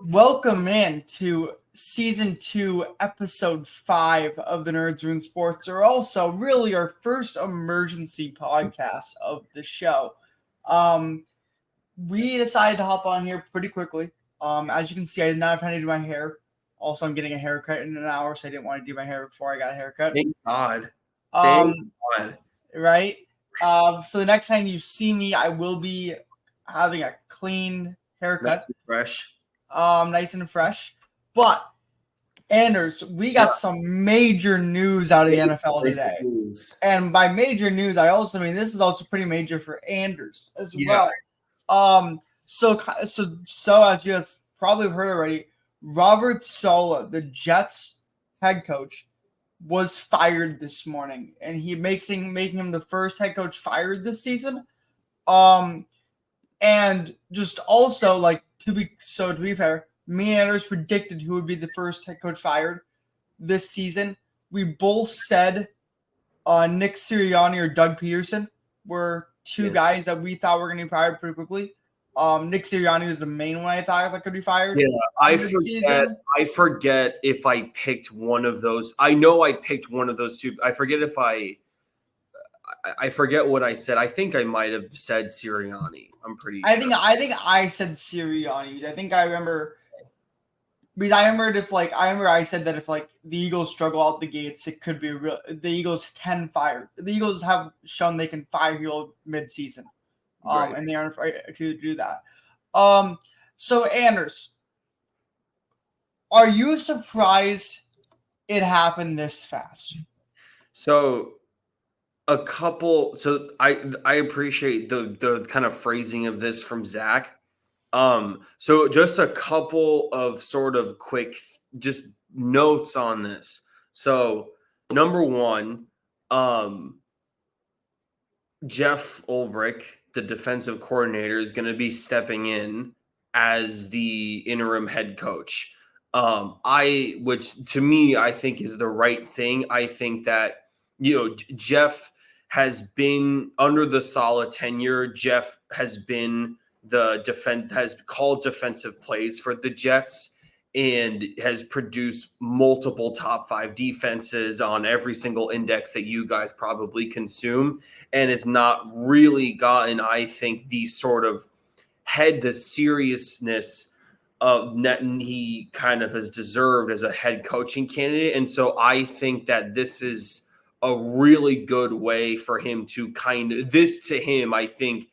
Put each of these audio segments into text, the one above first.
Welcome in to season 2, episode 5 of the Nerds Ruin Sports, or also really our first emergency podcast of the show. We decided to hop on here pretty quickly. As you can see, I did not have time to do my hair. Also, I'm getting a haircut in an hour, so I didn't want to do my hair before I got a haircut. Thank God. Thank God. Right? So the next time you see me, I will be having a clean haircut. Nice and fresh. Nice and fresh. But Anders, we got some major news out of the NFL today. And by major news, I also mean this is also pretty major for Anders as well. So as you guys probably heard already, Robert Saleh, the Jets head coach, was fired this morning, and he making him the first head coach fired this season. And just also to be fair, me and Anders predicted who would be the first head coach fired this season. We both said Nick Sirianni or Doug Peterson were two guys that we thought were going to be fired pretty quickly. Nick Sirianni was the main one I thought that could be fired. Yeah, I forget if I picked one of those. I know I picked one of those two. I forget if I forget what I said. I think I might have said Sirianni. I'm pretty sure. I think I said Sirianni. I think I remember because I remember I said that if the Eagles struggle out the gates, it could be the Eagles can fire. The Eagles have shown they can fire people mid-season. Right. And they aren't afraid to do that. So Anders, are you surprised it happened this fast? So I appreciate the kind of phrasing of this from Zach. So just a couple of sort of quick just notes on this. So number one, Jeff Ulbrich, the defensive coordinator, is going to be stepping in as the interim head coach. Which to me, I think is the right thing. I think that, Jeff has been under the Saleh tenure. Jeff has been has called defensive plays for the Jets and has produced multiple top 5 defenses on every single index that you guys probably consume, and has not really gotten, I think, the seriousness of he kind of has deserved as a head coaching candidate. And so I think that this is a really good way for him to I think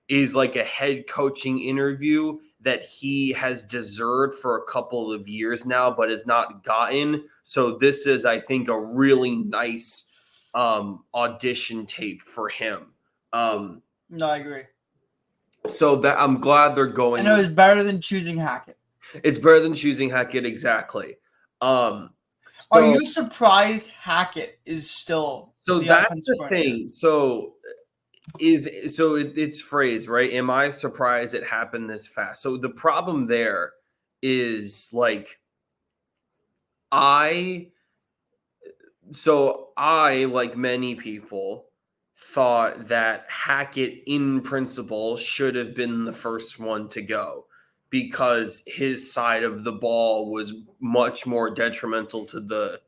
is like a head coaching interview that he has deserved for a couple of years now, but has not gotten. So this is, I think, a really nice audition tape for him. No, I agree. So that I'm glad they're going. I know it's better than choosing Hackett. It's better than choosing Hackett, exactly. Are you surprised Hackett is still? So that's the thing. It's phrased, right? Am I surprised it happened this fast? So the problem there is I like many people thought that Hackett in principle should have been the first one to go because his side of the ball was much more detrimental to the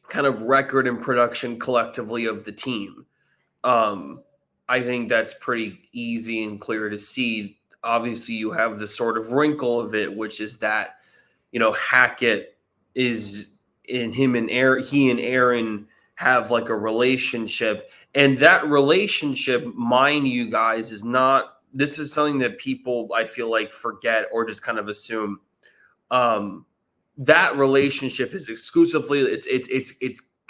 kind of record and production collectively of the team. I think that's pretty easy and clear to see. Obviously, you have the sort of wrinkle of it, which is that, Hackett is he and Aaron have a relationship. And that relationship, mind you guys, this is something that people, I feel like, forget or just kind of assume. That relationship is exclusively, it's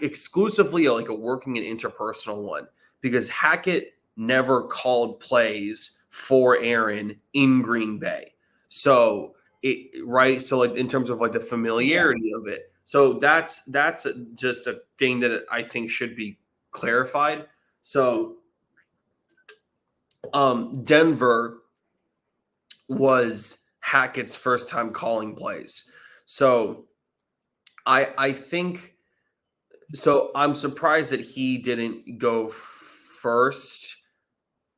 exclusively like a working and interpersonal one. Because Hackett never called plays for Aaron in Green Bay. So in terms of the familiarity of it. So that's just a thing that I think should be clarified. So Denver was Hackett's first time calling plays. So I think so I'm surprised that he didn't go first.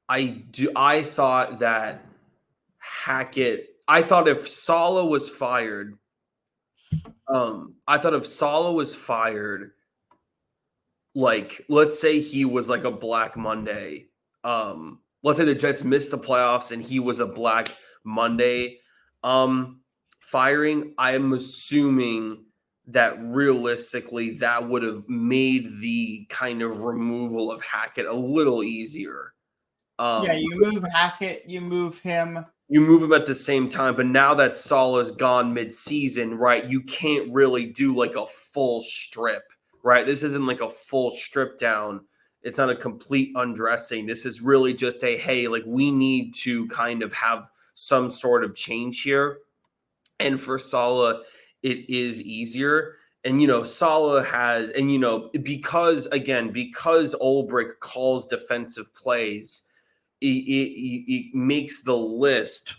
I thought that Hackett I thought if Saleh was fired, like let's say he was like a Black Monday. Let's say the Jets missed the playoffs and he was a Black Monday firing. I'm assuming that realistically that would have made the kind of removal of Hackett a little easier. You move Hackett, you move him. You move him at the same time, but now that Saleh's gone mid-season, right, you can't really do like a full strip, right? This isn't like a full strip down. It's not a complete undressing. This is really just a, hey, like we need to kind of have some sort of change here. And for Saleh, it is easier. And, Saleh has, and, because Ulbrich calls defensive plays, it makes the list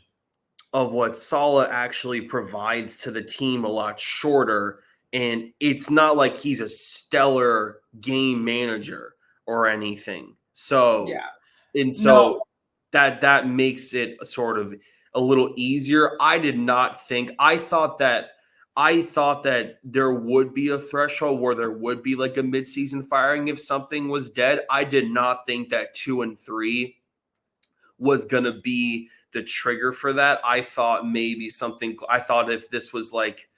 of what Saleh actually provides to the team a lot shorter. And it's not like he's a stellar game manager or anything. So, that makes it sort of a little easier. I thought that there would be a threshold where there would be like a midseason firing if something was dead. I did not think that 2-3 was going to be the trigger for that. I thought if this was like,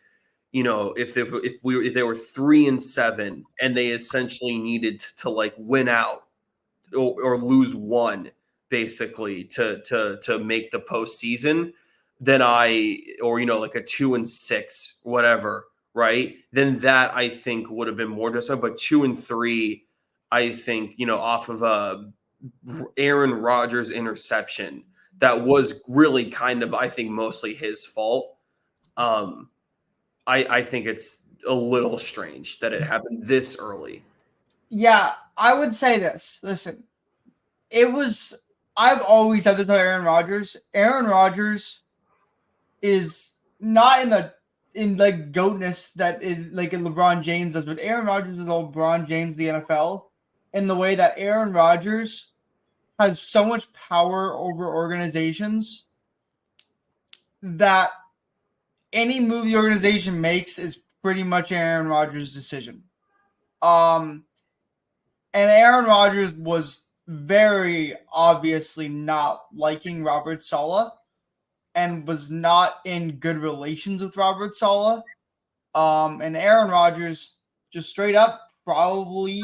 if they were 3-7 and they essentially needed to like win out or lose one basically to make the postseason, then like a 2-6, whatever, right? Then that I think would have been more disappointing. But 2-3, I think, off of a Aaron Rodgers interception that was really kind of, I think, mostly his fault. I think it's a little strange that it happened this early. Yeah, I would say this. Listen, I've always said this about Aaron Rodgers. Aaron Rodgers is not in like goatness that is like in LeBron James does, but Aaron Rodgers is LeBron James of the NFL in the way that Aaron Rodgers has so much power over organizations that any move the organization makes is pretty much Aaron Rodgers' decision. And Aaron Rodgers was very obviously not liking Robert Saleh and was not in good relations with Robert Saleh. And Aaron Rodgers just straight up probably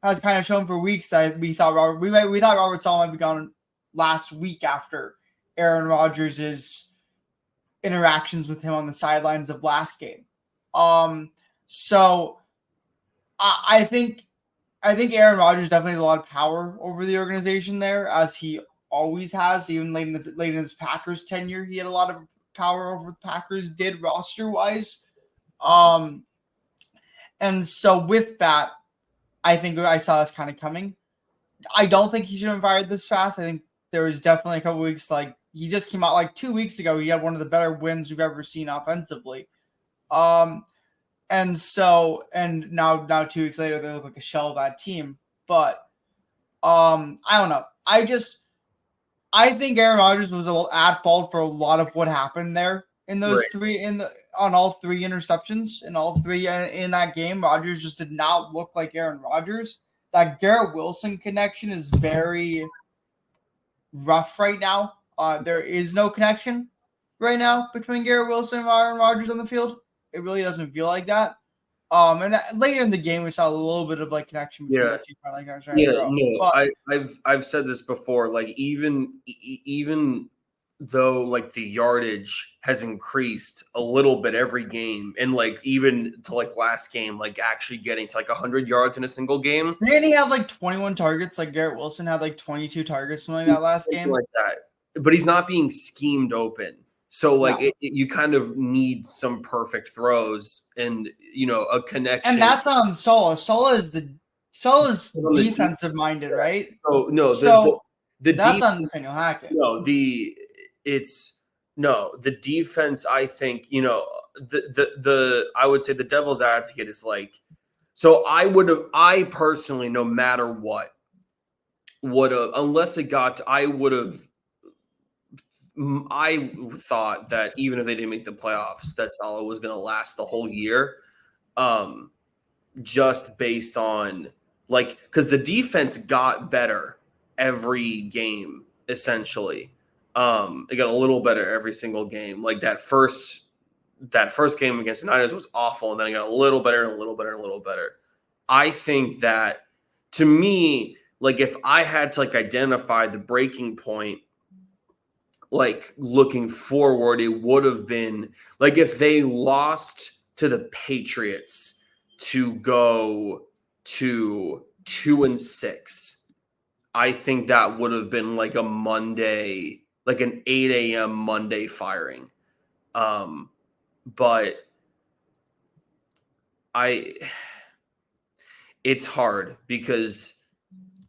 has kind of shown for weeks that we thought Robert Saleh might be gone last week after Aaron Rodgers' interactions with him on the sidelines of last game. So I think Aaron Rodgers definitely has a lot of power over the organization there, as he always has. Even late in his Packers tenure, he had a lot of power over the Packers did roster wise. And so with that, I think I saw this kind of coming. I don't think he should have fired this fast. I think there was definitely a couple weeks, like he just came out like 2 weeks ago. He had one of the better wins we've ever seen offensively. And now 2 weeks later, they look like a shell of that team. But I don't know. I think Aaron Rodgers was at fault for a lot of what happened there in those on all three interceptions in all three in that game. Rodgers just did not look like Aaron Rodgers. That Garrett Wilson connection is very rough right now. There is no connection right now between Garrett Wilson and Aaron Rodgers on the field. It really doesn't feel like that. And later in the game, we saw a little bit of like connection between the two. I've said this before. Like even though like the yardage has increased a little bit every game, and like even to like last game, like actually getting to like 100 yards in a single game. Didn't he have like 21 targets? Like Garrett Wilson had like 22 targets, something like that last game. Like that, but he's not being schemed open. So, like, you kind of need some perfect throws and, a connection. And that's on Saleh. Saleh's defensive-minded, right? Oh, no. That's on Nathaniel Hackett. No, the defense, I think, I would say the devil's advocate is like, so I personally, no matter what, unless it got, I would have I thought that even if they didn't make the playoffs, that Saleh was going to last the whole year, just based on because the defense got better every game essentially. It got a little better every single game. Like that first game against the Niners was awful, and then it got a little better and a little better and a little better. I think that, to me, if I had to identify the breaking point, looking forward, it would have been if they lost to the Patriots to go to 2-6. I think that would have been a Monday, an 8 a.m. Monday firing. But it's hard because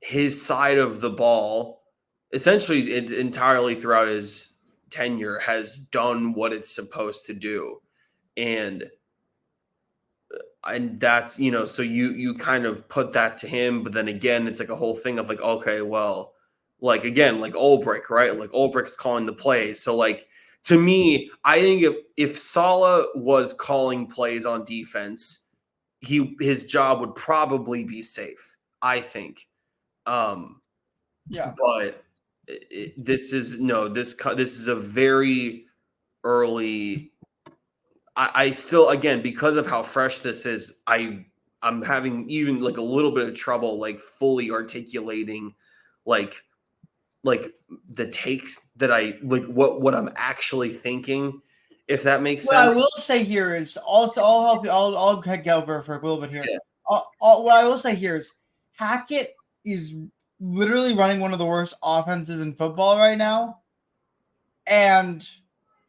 his side of the ball, essentially entirely throughout his tenure, has done what it's supposed to do. And that's, so you kind of put that to him, but then again, it's a whole thing of okay, well, again, Ulbrich, right? Ulbrich's calling the plays. So to me, I think if Saleh was calling plays on defense, his job would probably be safe, I think. Yeah. But this is a very early. I still, again, because of how fresh this is, I'm having even a little bit of trouble fully articulating the takes that I what I'm actually thinking, if that makes sense. What I will say here is also, I'll help you. I'll get over for a little bit here. Yeah. What I will say here is Hackett is literally running one of the worst offenses in football right now, and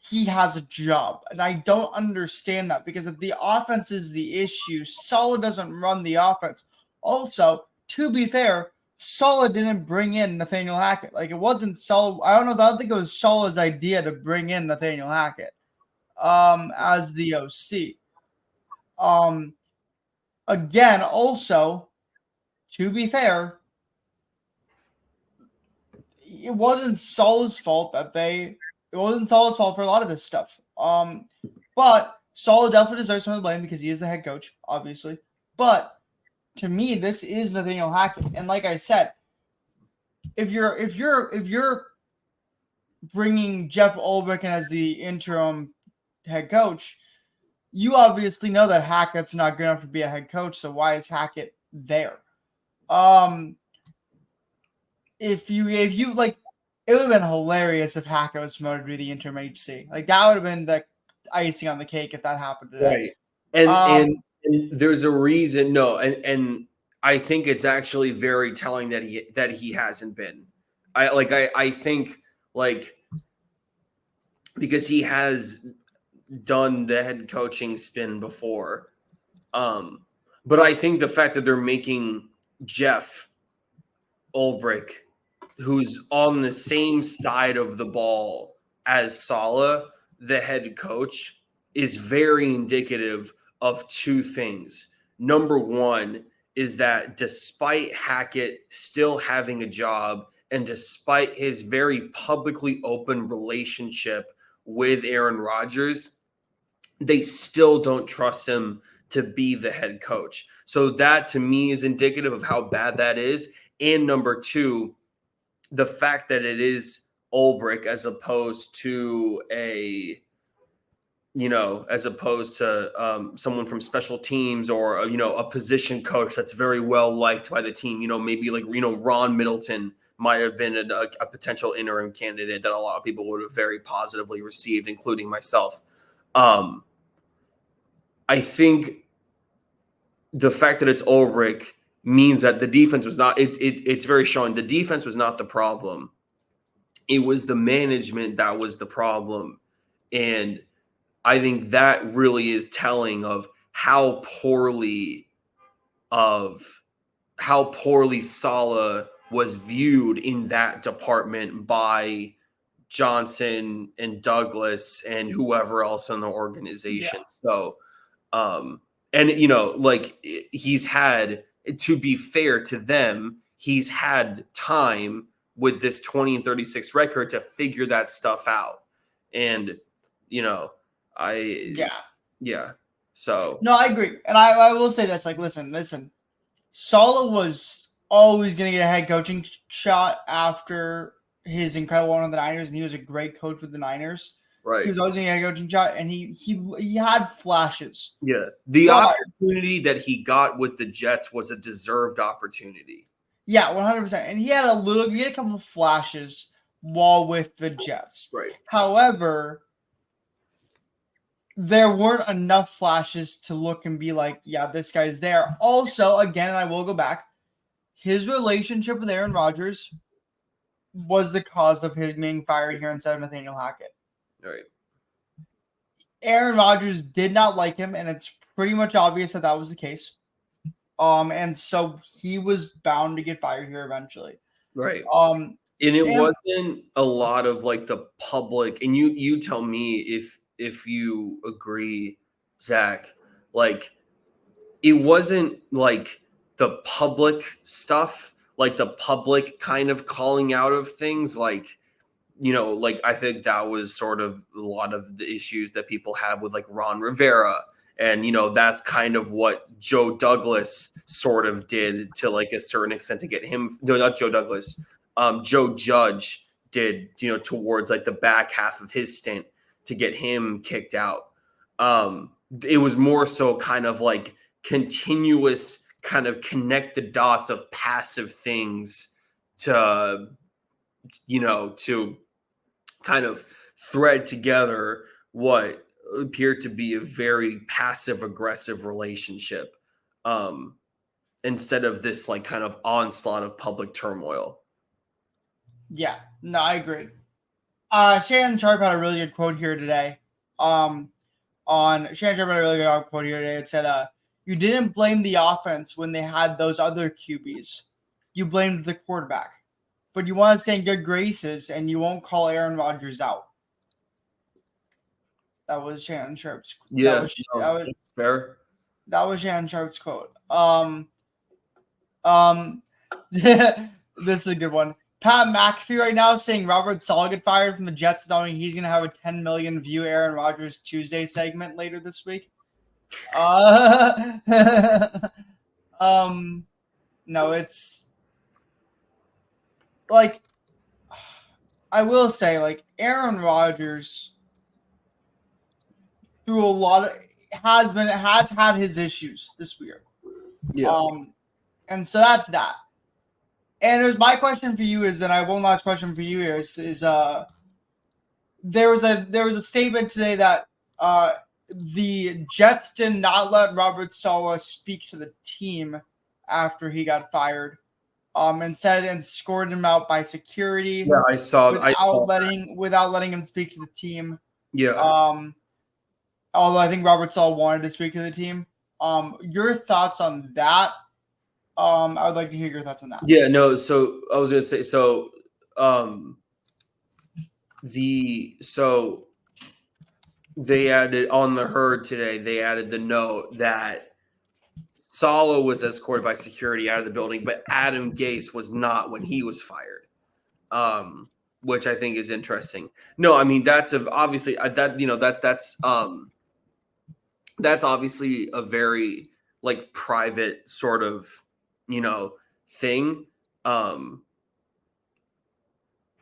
he has a job. And I don't understand that, because if the offense is the issue, Saleh doesn't run the offense. Also, to be fair, Saleh didn't bring in Nathaniel Hackett. It wasn't Saleh. I don't think it was Saleh's idea to bring in Nathaniel Hackett as the OC. Again, also, to be fair, it wasn't Saleh's fault it wasn't Saleh's fault for a lot of this stuff. But Saleh definitely deserves some of the blame because he is the head coach, obviously. But to me, this is Nathaniel Hackett. And like I said, if you're bringing Jeff Ulbrich in as the interim head coach, you obviously know that Hackett's not good enough to be a head coach. So why is Hackett there? If you it would have been hilarious if Hackett was promoted to be the interim HC. That would have been the icing on the cake if that happened today. Right. And there's a reason. No, and I think it's actually very telling that he hasn't been. I think because he has done the head coaching spin before. But I think the fact that they're making Jeff Ulbrich, who's on the same side of the ball as Saleh, the head coach, is very indicative of two things. Number one is that despite Hackett still having a job, and despite his very publicly open relationship with Aaron Rodgers, they still don't trust him to be the head coach. So that, to me, is indicative of how bad that is. And number two, the fact that it is Ulbrich as opposed to someone from special teams, or a position coach that's very well liked by the team. Maybe Ron Middleton might have been a potential interim candidate that a lot of people would have very positively received, including myself. I think the fact that it's Ulbrich means that the defense was not, it's very showing the defense was not the problem. It was the management that was the problem. And I think that really is telling of how poorly Saleh was viewed in that department by Johnson and Douglas and whoever else in the organization. Yeah. So, he's had, to be fair to them, he's had time with this 20-36 record to figure that stuff out. And, yeah. So no, I agree. And I will say this, like, listen. Saleh was always going to get a head coaching shot after his incredible run with the Niners, and he was a great coach with the Niners. right. He was always going to get a head coaching shot, and he had flashes. Yeah. The opportunity that he got with the Jets was a deserved opportunity. Yeah, 100%. And he had a couple of flashes while with the Jets. Right. However, there weren't enough flashes to look and be like, yeah, this guy's there. Also, again, and I will go back, his relationship with Aaron Rodgers was the cause of him being fired here instead of Nathaniel Hackett. Right. Aaron Rodgers did not like him, and it's pretty much obvious that was the case. And so he was bound to get fired here eventually. Right. And it wasn't a lot of like the public, and you tell me if you agree, Zach, like it wasn't like the public stuff, like the public kind of calling out of things, like, like I think that was sort of a lot of the issues that people have with like Ron Rivera. And, that's kind of what Joe Douglas sort of did to like a certain extent to get him. No, not Joe Douglas. Joe Judge did, towards like the back half of his stint to get him kicked out. It was more so kind of like continuous kind of connect the dots of passive things to kind of thread together what appeared to be a very passive aggressive relationship, instead of this like kind of onslaught of public turmoil. Yeah, no, I agree. Shannon Sharp had a really good quote here today. It said, you didn't blame the offense when they had those other QBs. You blamed the quarterback. But you want to stay in good graces, and you won't call Aaron Rodgers out. That was Shannon Sharp's quote. Yeah, fair. That was Shannon Sharp's quote. This is a good one. Pat McAfee right now saying Robert Saleh get fired from the Jets, knowing he's going to have a 10 million view Aaron Rodgers Tuesday segment later this week. No, it's like, I will say, like, Aaron Rodgers through a lot of has had his issues this year. Yeah. And so that's that. And it was my question for you is, then I have one last question for you here is there was a statement today that the Jets did not let Robert Saleh speak to the team after he got fired. And scored him out by security. Yeah, I saw without letting him speak to the team. Yeah. Although I think Robert Saleh wanted to speak to the team. Your thoughts on that? I would like to hear your thoughts on that. Yeah, no. So I was gonna say, they added on the herd today. They added the note that Saleh was escorted by security out of the building, but Adam Gase was not when he was fired, which I think is interesting. No, I mean that's obviously that's obviously a very like private sort of thing.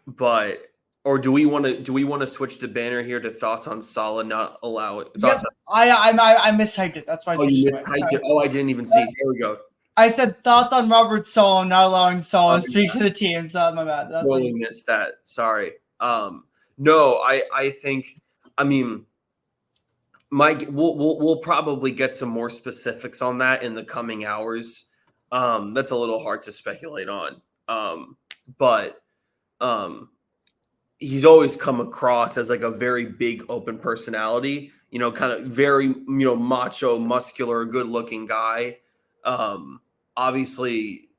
But or do we want to switch the banner here to thoughts on Saleh not allow it? Yep, I mistyped it. That's why. You mistyped it. Oh, I didn't even see. Here we go. I said thoughts on Robert Saleh not allowing Saleh to speak to the team. So my bad. That's totally missed that. Sorry. No, I think. I mean, Mike, we'll probably get some more specifics on that in the coming hours. That's a little hard to speculate on. But he's always come across as like a very big open personality, kind of very, macho, muscular, good looking guy. Obviously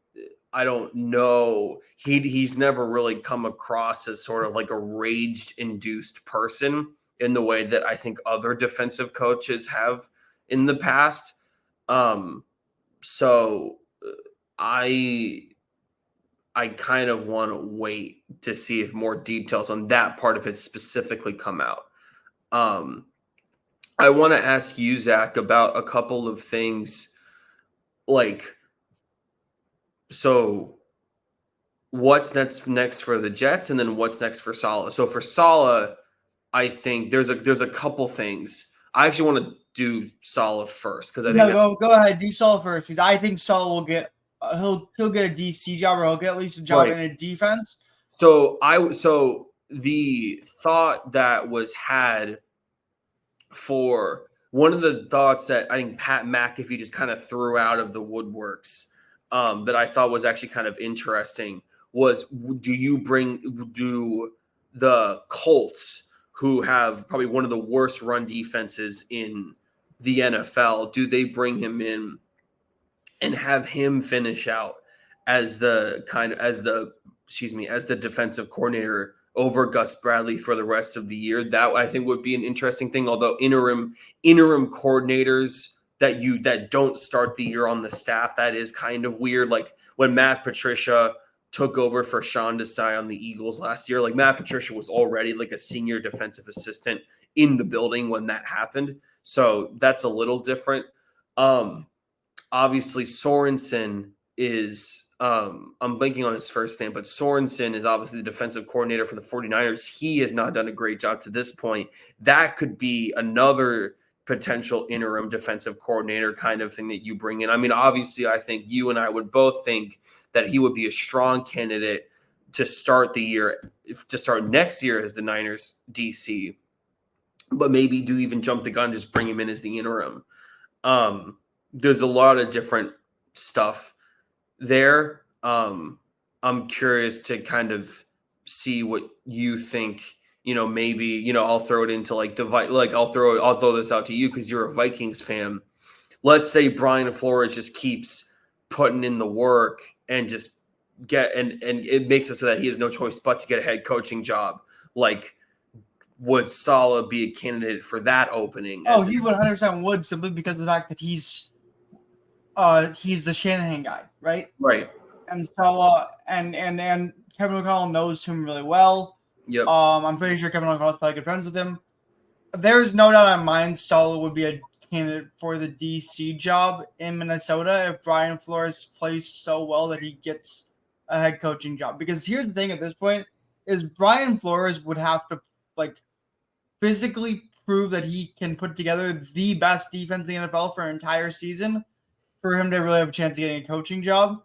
I don't know. He's never really come across as sort of like a rage induced person in the way that I think other defensive coaches have in the past. So I I kind of want to wait to see if more details on that part of it specifically come out. I want to ask you, Zach, about a couple of things. Like, so what's next for the Jets, and then what's next for Saleh? So for Saleh, I think there's a couple things. I actually want to do Saleh first because I think go ahead, do Saleh first, because I think Saleh will get he'll get a DC job, or he'll get at least a job in a defense. So the thought that was had for one of the thoughts that I think Pat McAfee just kind of threw out of the woodworks that I thought was actually kind of interesting was, do the Colts, who have probably one of the worst run defenses in the NFL, do they bring him in and have him finish out as the defensive coordinator over Gus Bradley for the rest of the year? That I think would be an interesting thing. Although interim coordinators that don't start the year on the staff, that is kind of weird. Like when Matt Patricia took over for Sean Desai on the Eagles last year, like Matt Patricia was already like a senior defensive assistant in the building when that happened. So that's a little different. Obviously Sorensen is I'm blanking on his first name, but Sorensen is obviously the defensive coordinator for the 49ers. He has not done a great job to this point. That could be another potential interim defensive coordinator kind of thing that you bring in. I mean, obviously, I think you and I would both think that he would be a strong candidate to start the year, to start next year as the Niners DC, but maybe do even jump the gun, just bring him in as the interim. There's a lot of different stuff there. I'm curious to kind of see what you think. Maybe I'll throw it into I'll throw this out to you because you're a Vikings fan. Let's say Brian Flores just keeps putting in the work and just and it makes it so that he has no choice but to get a head coaching job. Like, would Saleh be a candidate for that opening? Oh, he 100% would, simply because of the fact that he's the Shanahan guy, right? Right. And so and Kevin O'Connell knows him really well. Yep. I'm pretty sure Kevin O'Connell's probably good friends with him. There's no doubt in my mind Saleh would be a candidate for the DC job in Minnesota if Brian Flores plays so well that he gets a head coaching job. Because here's the thing at this point is Brian Flores would have to physically prove that he can put together the best defense in the NFL for an entire season for him to really have a chance of getting a coaching job,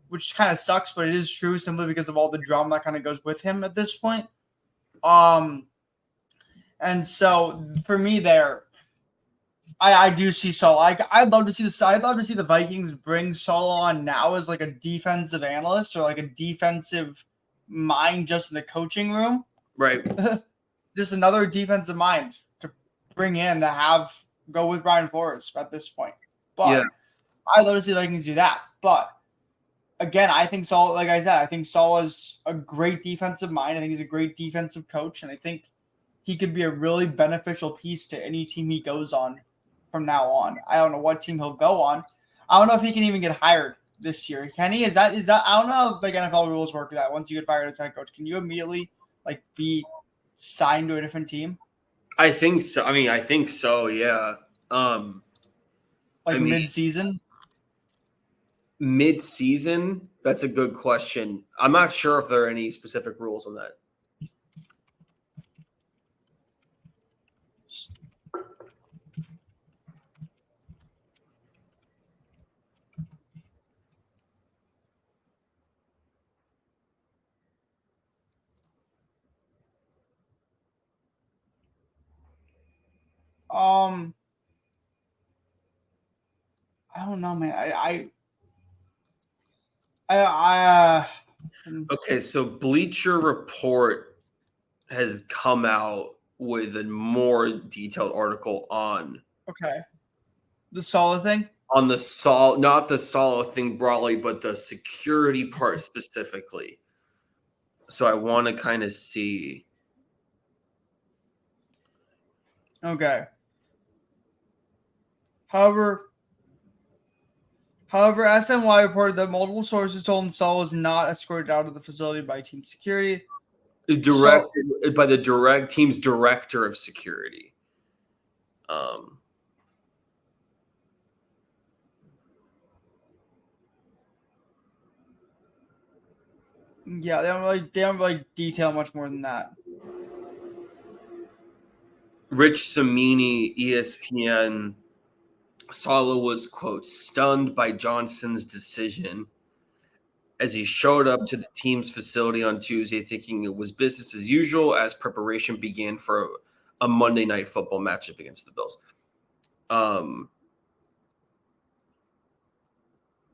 which kind of sucks, but it is true simply because of all the drama that kind of goes with him at this point. And so for me there, I do see Saleh. I'd love to see the Vikings bring Saleh on now as like a defensive analyst or like a defensive mind just in the coaching room. Right. Just another defensive mind to bring in to go with Brian Flores at this point. But yeah. I'd love to see the Vikings do that. But again, I think Saleh, like I said, I think Saleh's a great defensive mind. I think he's a great defensive coach, and I think he could be a really beneficial piece to any team he goes on from now on. I don't know what team he'll go on. I don't know if he can even get hired this year. Can he? Is that? I don't know how like NFL rules work. That once you get fired as head coach, can you immediately like be signed to a different team? I think so. I mean, I think so. Yeah. Mid-season. Mid-season? That's a good question. I'm not sure if there are any specific rules on that. I don't know, man. Okay, so Bleacher Report has come out with a more detailed article on the Saleh thing. On the not the Saleh thing broadly, but the security part specifically. So I want to kind of see. Okay. However, However, SNY reported that multiple sources told him Saleh was not escorted out of the facility by team security. Directed by the team's director of security. Yeah, they don't really detail much more than that. Rich Samini, ESPN. Saleh was, quote, stunned by Johnson's decision as he showed up to the team's facility on Tuesday thinking it was business as usual as preparation began for a Monday Night Football matchup against the Bills.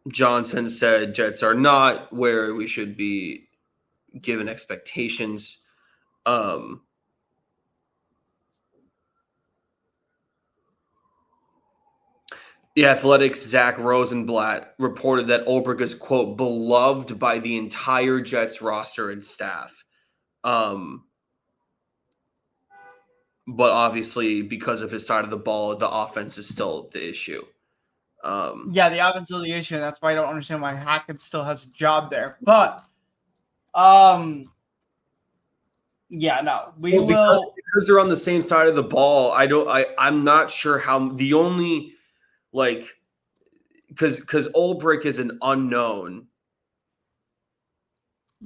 Johnson said Jets are not where we should be given expectations. The Athletic's Zach Rosenblatt reported that Ulbrich is, quote, beloved by the entire Jets roster and staff. But obviously, because of his side of the ball, the offense is still the issue. Yeah, the offense is the issue. That's why I don't understand why Hackett still has a job there. But, yeah, no, because they're on the same side of the ball. I'm not sure how the only because Ulbrich is an unknown.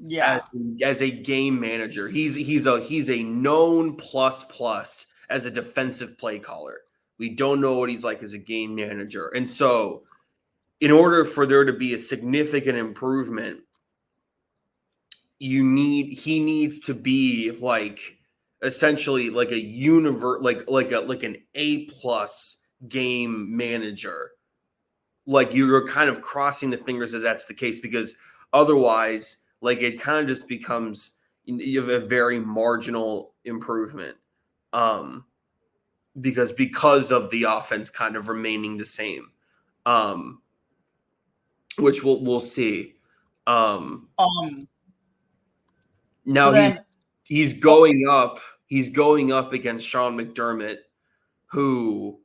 Yeah, as a game manager, he's a known plus as a defensive play caller. We don't know what he's like as a game manager, and so in order for there to be a significant improvement, he needs to be essentially like a like an A+ game manager. Like you're kind of crossing the fingers as that's the case, because otherwise, it kind of just becomes a very marginal improvement, because of the offense kind of remaining the same, which we'll see. Now he's going up against Sean McDermott, who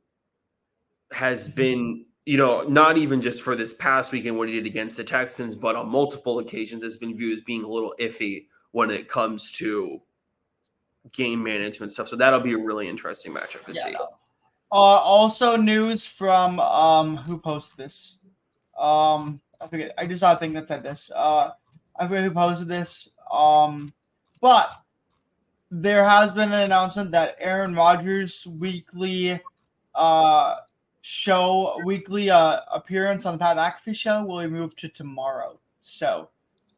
has been, not even just for this past weekend when he did against the Texans, but on multiple occasions has been viewed as being a little iffy when it comes to game management stuff. So that'll be a really interesting matchup to see. No. Also news from who posted this? I forget. I just saw a thing that said this. I forget who posted this. But there has been an announcement that Aaron Rodgers' weekly appearance on the Pat McAfee show will be moved to tomorrow. So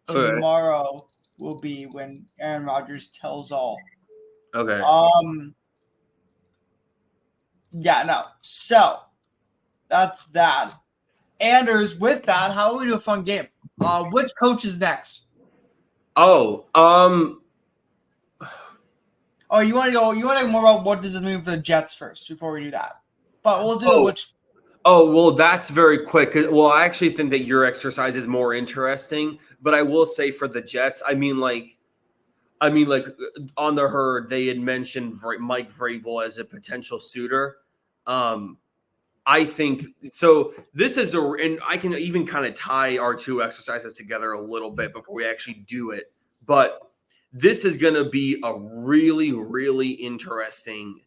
tomorrow will be when Aaron Rodgers tells all. Okay. Yeah, no. So that's that. Anders, with that, how do we do a fun game? Which coach is next? You want to go more about what does this mean for the Jets first before we do that? But we'll do which. Oh, well, that's very quick. Well, I actually think that your exercise is more interesting, but I will say for the Jets, on the herd, they had mentioned Mike Vrabel as a potential suitor. I think so. This is and I can even kind of tie our two exercises together a little bit before we actually do it. But this is going to be a really, really interesting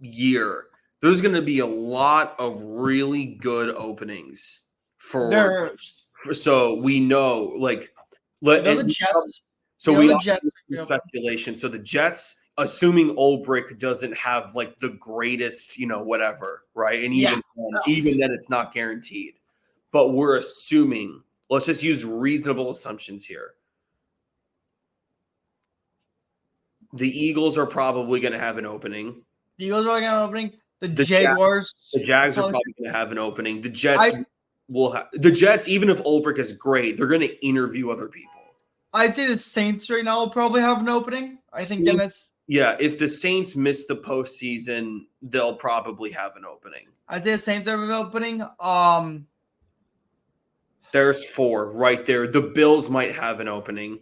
year. There's going to be a lot of really good openings so we know the Jets. So we also speculation. So the Jets, assuming Ulbrich doesn't have the greatest, whatever, right? And even then it's not guaranteed. But we're assuming, let's just use reasonable assumptions here. The Eagles are probably going to have an opening. The Eagles are going to have an opening. The Jaguars. The Jags are probably going to have an opening. The Jets will have. The Jets, even if Ulbrich is great, they're going to interview other people. I'd say the Saints right now will probably have an opening. I think then it's. Yeah, if the Saints miss the postseason, they'll probably have an opening. I'd say the Saints have an opening. There's 4 right there. The Bills might have an opening.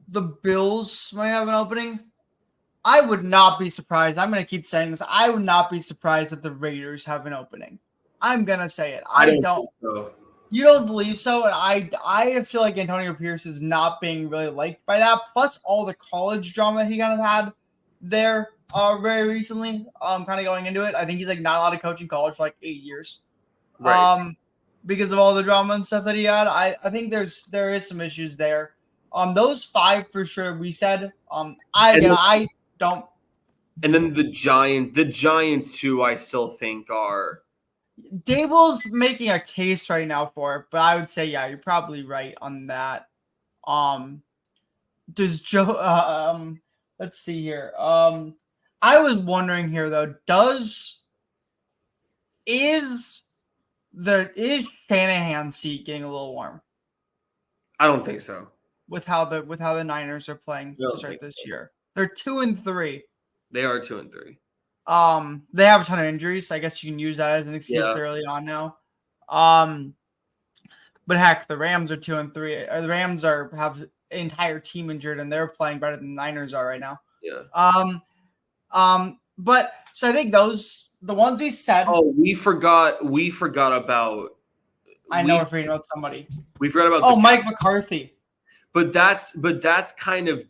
The Bills might have an opening. I would not be surprised. I'm going to keep saying this. I would not be surprised if the Raiders have an opening. I'm gonna say it. I I don't don't. think so. You don't believe so, and I feel like Antonio Pierce is not being really liked by that. Plus, all the college drama he kind of had there very recently. Kind of going into it, I think he's like not allowed to coach in college for like 8 years. Right. Because of all the drama and stuff that he had. I think there is some issues there. Those 5 for sure. We said. I don't. And then the Giants too, I still think are. Dable's making a case right now for it, but I would say, yeah, you're probably right on that. Does Joe? Let's see here. I was wondering here though. Is Shanahan's seat getting a little warm I don't think so. with how the Niners are playing to start this year? They're 2-3. They are 2-3. They have a ton of injuries. I guess you can use that as an excuse early on now. But heck, the Rams are 2-3. The Rams have an entire team injured, and they're playing better than the Niners are right now. Yeah. But so I think the ones we said. Oh, we forgot about. I know we're forgetting about somebody. We forgot about. Mike McCarthy. But that's kind of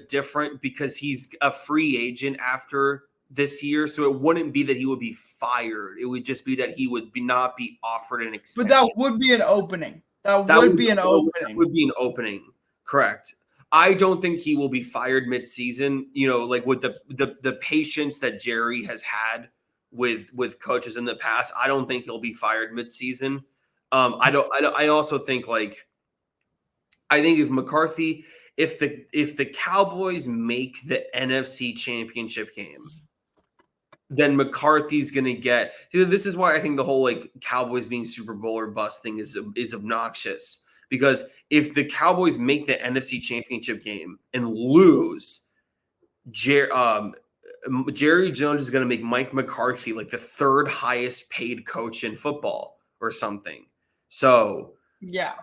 different because he's a free agent after this year, so it wouldn't be that he would be fired. It would just be that he would not be offered an extension. But that would be an opening. That would be an opening. That would be an opening. Correct. I don't think he will be fired mid-season. You know, like with the patience that Jerry has had with coaches in the past, I don't think he'll be fired mid-season. I also think I think if McCarthy, if the Cowboys make the NFC Championship game, then McCarthy's going to get. This is why I think the whole Cowboys being Super Bowl or bust thing is obnoxious, because if the Cowboys make the NFC Championship game and lose, Jerry Jones is going to make Mike McCarthy like the 3rd highest paid coach in football or something. So yeah,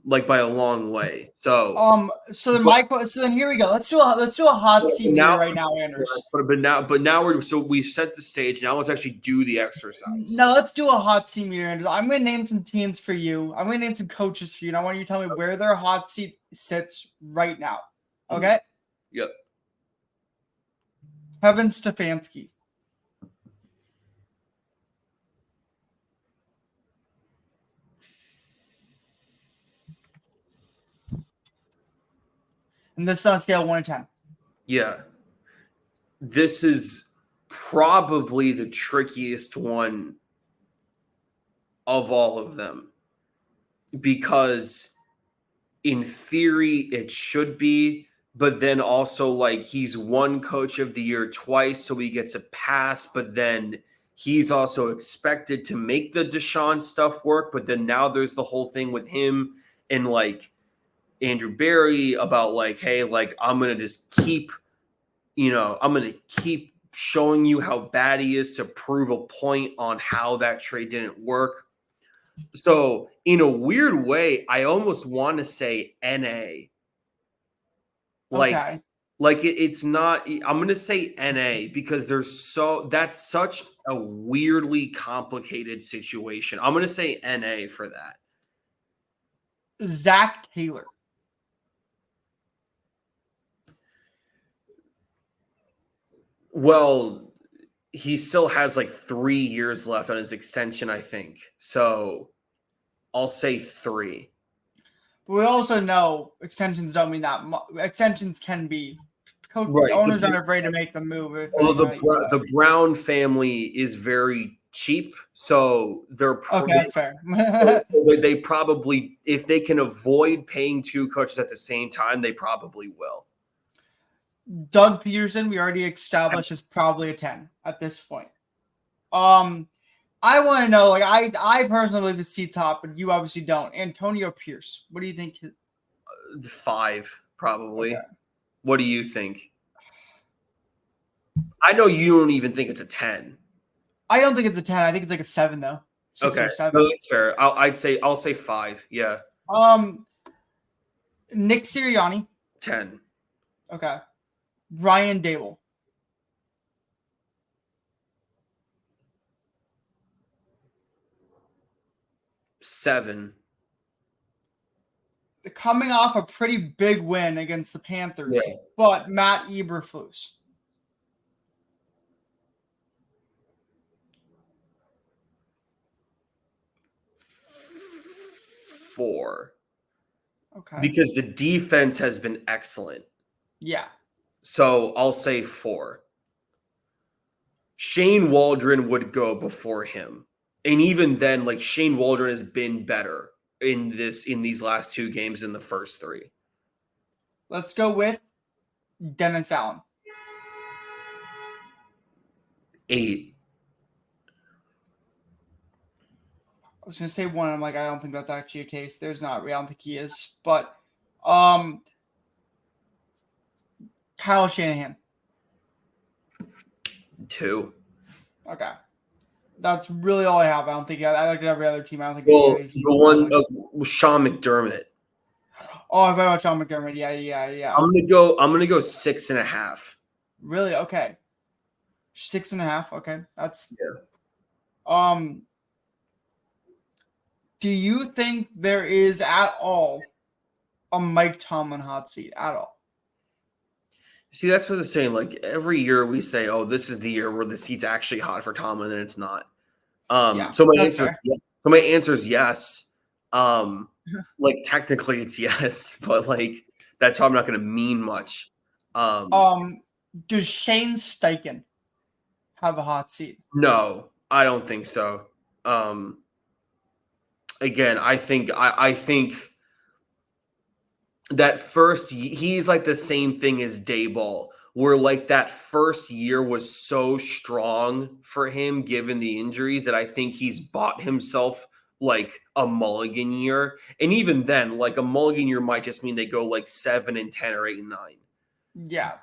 by a long way. So then here we go. Let's do a hot seat meter right now, Anders. But now we set the stage. Now let's actually do the exercise. Now let's do a hot seat meter, Anders. I'm going to name some teams for you. I'm going to name some coaches for you, and I want you to tell me where their hot seat sits right now. Okay? Yep. Kevin Stefanski. And this is on a scale of 1 to 10. Yeah. This is probably the trickiest one of all of them, because in theory it should be, but then also he's won Coach of the Year twice, so he gets a pass, but then he's also expected to make the Deshaun stuff work, but then now there's the whole thing with him and Andrew Berry about hey, I'm going to just keep, I'm going to keep showing you how bad he is to prove a point on how that trade didn't work. So in a weird way, I almost want to say NA. Okay. It's not, I'm going to say NA because that's such a weirdly complicated situation. I'm going to say NA for that. Zac Taylor. Well, he still has 3 years left on his extension, I think. So I'll say 3. But we also know extensions don't mean that much. Extensions can be. Right. Owners aren't afraid to make the move. Well, the Brown family is very cheap, so they're okay. That's fair. So they probably, if they can avoid paying 2 coaches at the same time, they probably will. Doug Peterson, we already established, is probably a 10 at this point. I want to know, I personally believe the seat's top, but you obviously don't. Antonio Pierce, what do you think? 5, probably. Okay. What do you think? I know you don't even think it's a 10. I don't think it's a 10. I think it's a 7 though. 6 or 7. No, that's fair. I'll say 5. Yeah. Nick Sirianni. 10. Okay. Ryan Dable. 7. Coming off a pretty big win against the Panthers, Yeah. but Matt Eberflus. 4. Okay. Because the defense has been excellent. Yeah. So I'll say 4. Shane Waldron would go before him. And even then, like, Shane Waldron has been better in these last 2 games than the first 3. Let's go with Dennis Allen. 8. I was gonna say 1. I'm like, I don't think that's actually a case. There's not. I don't think he is. But Kyle Shanahan. 2. Okay. That's really all I have. I don't think I looked at every other team. I don't think Well, any other team the one Sean McDermott. Oh, I forgot about Sean McDermott. Yeah. I'm gonna go 6.5. Really? Okay. 6.5. Okay. That's yeah. Do you think there is at all a Mike Tomlin hot seat at all? See, that's what they're saying. Like, every year we say, "Oh, this is the year where the seat's actually hot for Tomlin," and it's not. So my answer is yes. Like, technically it's yes, but like that's how I'm not going to mean much. Does Shane Steichen have a hot seat? No, I don't think so. Again, I think that first, he's like the same thing as Dayball, where like that first year was so strong for him given the injuries that I think he's bought himself like a mulligan year. And even then, like a mulligan year might just mean they go like 7 and 10 or 8 and 9. Yeah.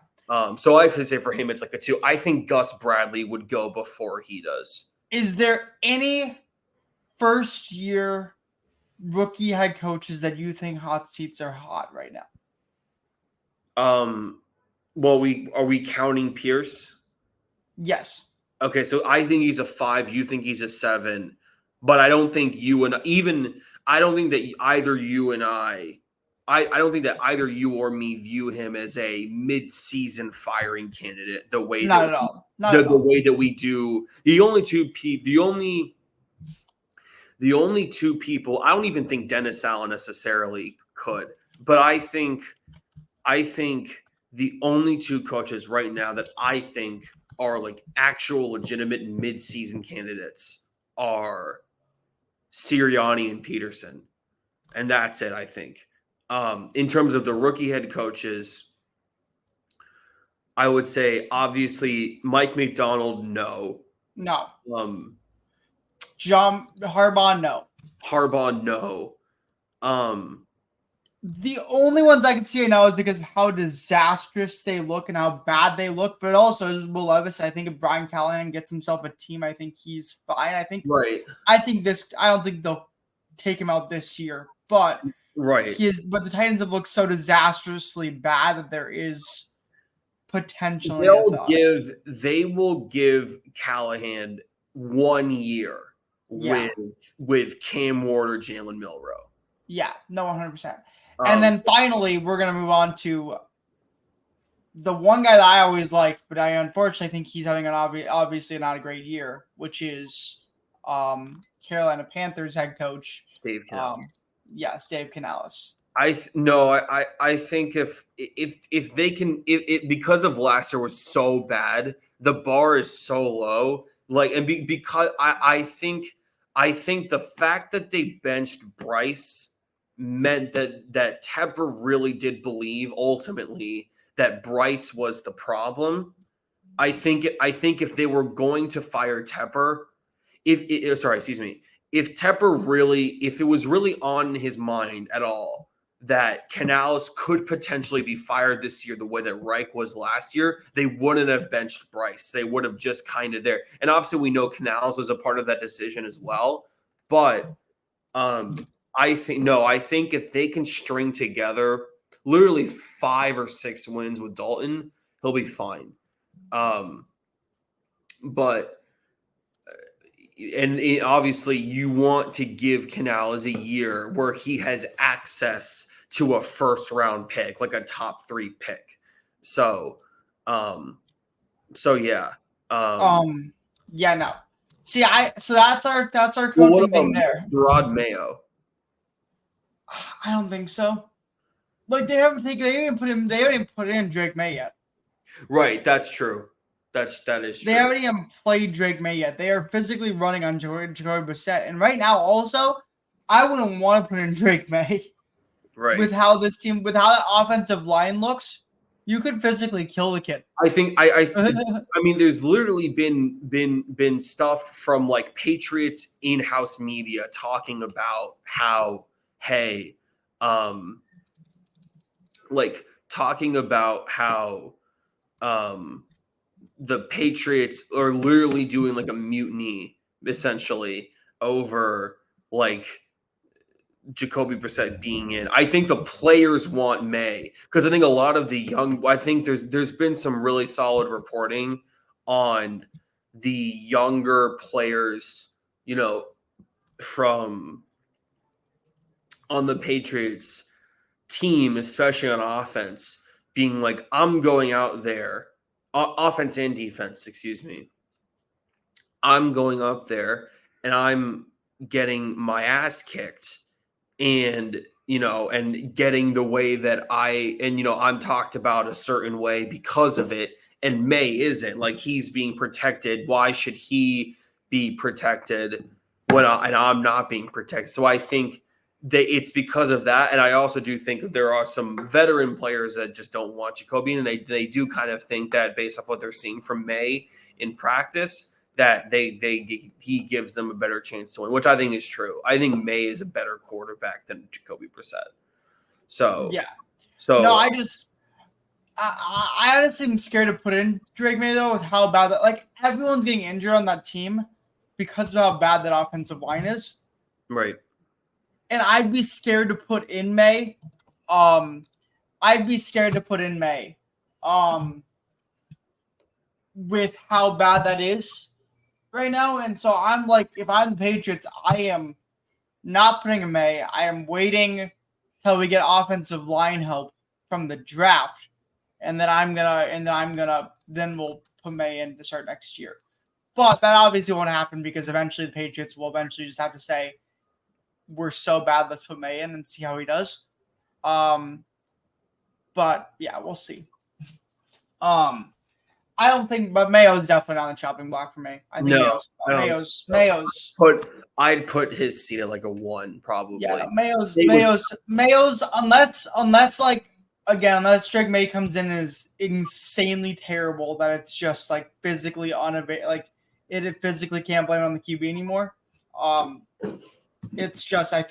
So I should say for him, it's like a 2. I think Gus Bradley would go before he does. Is there any first year rookie head coaches that you think hot seats are hot right now? Well, are we counting Pierce? Yes. Okay, so I think he's a 5. You think he's a 7, but I don't think I don't think that either you and I don't think that either you or me view him as a mid-season firing candidate. The way not at all. The way that we do. The only two people. I don't even think Dennis Allen necessarily could, but I think the only 2 coaches right now that I think are like actual legitimate mid-season candidates are Sirianni and Peterson. And that's it, I think. In terms of the rookie head coaches, I would say obviously Mike McDonald, no. No. John Harbaugh, no. Harbaugh, no. The only ones I can see right now is because of how disastrous they look and how bad they look. But also, Will Levis, I think if Brian Callahan gets himself a team, I think he's fine. I think I don't think they'll take him out this year. But but the Titans have looked so disastrously bad that there is potential. They will give Callahan 1 year with Cam Ward or Jalen Milroe. Yeah, no, 100%. And then finally, we're going to move on to the one guy that I always liked, but I unfortunately think he's having an obviously not a great year, which is Carolina Panthers head coach Dave Canales. Dave Canales. I think if they can, because of last year was so bad, the bar is so low. Like, and because I think the fact that they benched Bryce meant that Tepper really did believe ultimately that Bryce was the problem. I think if they were going to fire Tepper, if Tepper really, if it was really on his mind at all that Canales could potentially be fired this year the way that Reich was last year, they wouldn't have benched Bryce. They would have just kind of there. And obviously we know Canales was a part of that decision as well. But I think if they can string together literally 5 or 6 wins with Dalton, he'll be fine. But obviously you want to give Canales a year where he has access to a first round pick, like a top 3 pick. So, yeah. Yeah, no. See, so that's our Well, what coaching thing about there. Rod Mayo? I don't think so. Like they haven't even put in Drake May yet. Right, that's true. That is true. They haven't even played Drake May yet. They are physically running on Jacoby Brissett. And right now, also, I wouldn't want to put in Drake May. Right. With how that offensive line looks, you could physically kill the kid. I think I mean, there's literally been stuff from like Patriots in-house media talking about how, hey, like talking about how the Patriots are literally doing like a mutiny essentially over like Jacoby Brissett being in. I think the players want May because I think a lot of the young. I think there's been some really solid reporting on the younger players, from on the Patriots team, especially on offense, being like, I'm going out there, offense and defense, excuse me. I'm going up there and I'm getting my ass kicked. And getting the way that I'm talked about a certain way because of it, and May isn't. Like, he's being protected. Why should he be protected when I'm not being protected? So I think that it's because of that, and I also do think that there are some veteran players that just don't want Jacoby, and they do kind of think that based off what they're seeing from May in practice, that he gives them a better chance to win, which I think is true. I think May is a better quarterback than Jacoby Brissett. So yeah. So no, I honestly am scared to put in Drake May though with how bad that, like, everyone's getting injured on that team because of how bad that offensive line is. Right. And I'd be scared to put in May. With how bad that is right now. And so I'm like, if I'm the Patriots, I am not putting in May. I am waiting till we get offensive line help from the draft. And then we'll put May in to start next year. But that obviously won't happen because eventually the Patriots will eventually just have to say, we're so bad, let's put May in and see how he does. But yeah, we'll see. I don't think, but Mayo's definitely on the chopping block for me. I think Mayo's. I'd put his seat at like a 1 probably. Yeah, Mayo's unless like again, unless Drake May comes in and is insanely terrible that it's just like physically unavailable, like it physically can't blame it on the QB anymore. It's just but I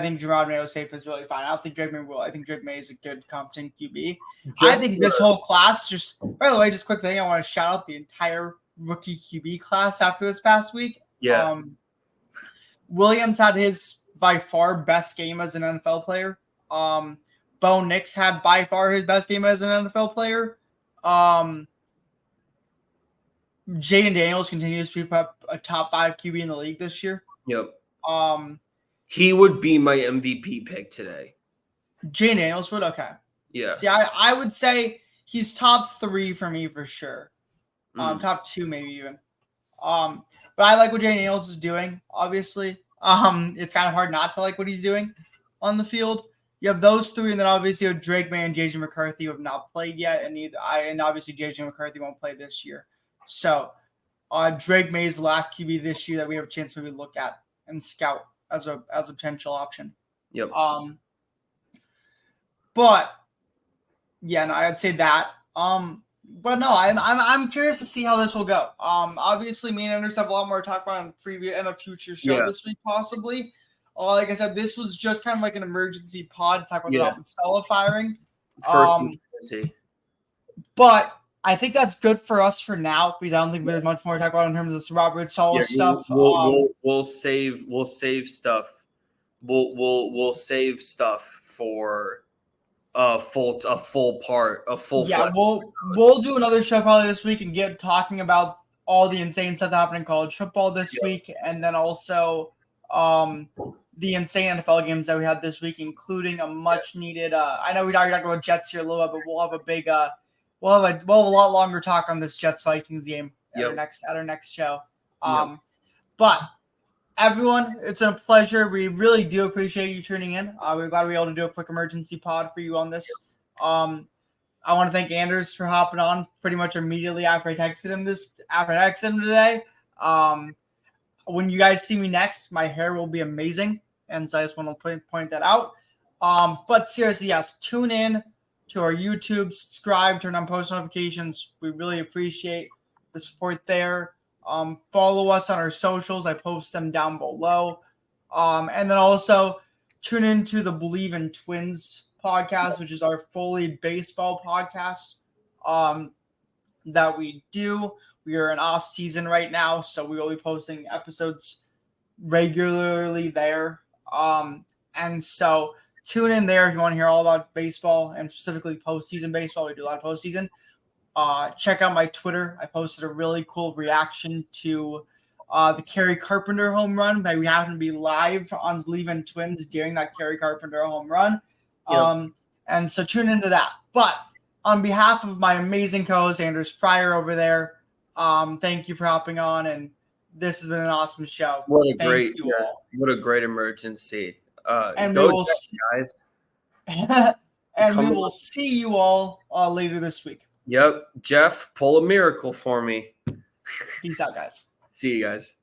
think Gerard Mayo's safe is really fine. I don't think Drake May will. I think Drake May is a good, competent QB. I think this whole class by the way, just quick thing, I want to shout out the entire rookie QB class after this past week. Yeah. Williams had his by far best game as an NFL player. Bo Nix had by far his best game as an NFL player. Jaden Daniels continues to be a top 5 QB in the league this year. Yep. He would be my MVP pick today. Jaden Daniels would? Okay. Yeah. See, I would say he's top 3 for me for sure. Top 2 maybe even. But I like what Jaden Daniels is doing, obviously. It's kind of hard not to like what he's doing on the field. You have those 3, and then obviously you have Drake May and JJ McCarthy who have not played yet, and obviously JJ McCarthy won't play this year. So Drake May is the last QB this year that we have a chance to maybe look at and scout as a potential option. Yep. But yeah, no, I'd say that. But no, I'm curious to see how this will go. Obviously, me and Anders have a lot more to talk about in a future show this week, possibly. Like I said, this was just kind of like an emergency pod to talk about the Saleh firing. But I think that's good for us for now because I don't think there's much more to talk about in terms of Robert Saleh stuff. We'll save stuff. We'll save stuff for a full part. Yeah, we'll do another show probably this week and get talking about all the insane stuff that happened in college football this week, and then also the insane NFL games that we had this week, including a much needed. I know we already talked about Jets here a little bit, but we'll have a big, we'll have a lot longer talk on this Jets Vikings game at our next show. But everyone, it's been a pleasure. We really do appreciate you tuning in. We're glad we were able to do a quick emergency pod for you on this. I want to thank Anders for hopping on pretty much immediately after I texted him today. When you guys see me next, my hair will be amazing. And so I just want to point that out. But seriously, yes, tune in to our YouTube, subscribe, turn on post notifications. We really appreciate the support there. Follow us on our socials. I post them down below. And then also tune into the Bleav in Twins podcast, which is our fully baseball podcast that we do. We are in off season right now, so we will be posting episodes regularly there. And so tune in there if you want to hear all about baseball and specifically postseason baseball. We do a lot of postseason. Check out my Twitter. I posted a really cool reaction to the Kerry Carpenter home run. We happen to be live on Bleav in Twins during that Kerry Carpenter home run. And so tune into that. But on behalf of my amazing co-host, Pryor over there, thank you for hopping on. And this has been an awesome show. What a great emergency. And go we will guys. And we will see you all later this week. Yep. Jeff, pull a miracle for me. Peace out, guys. See you guys.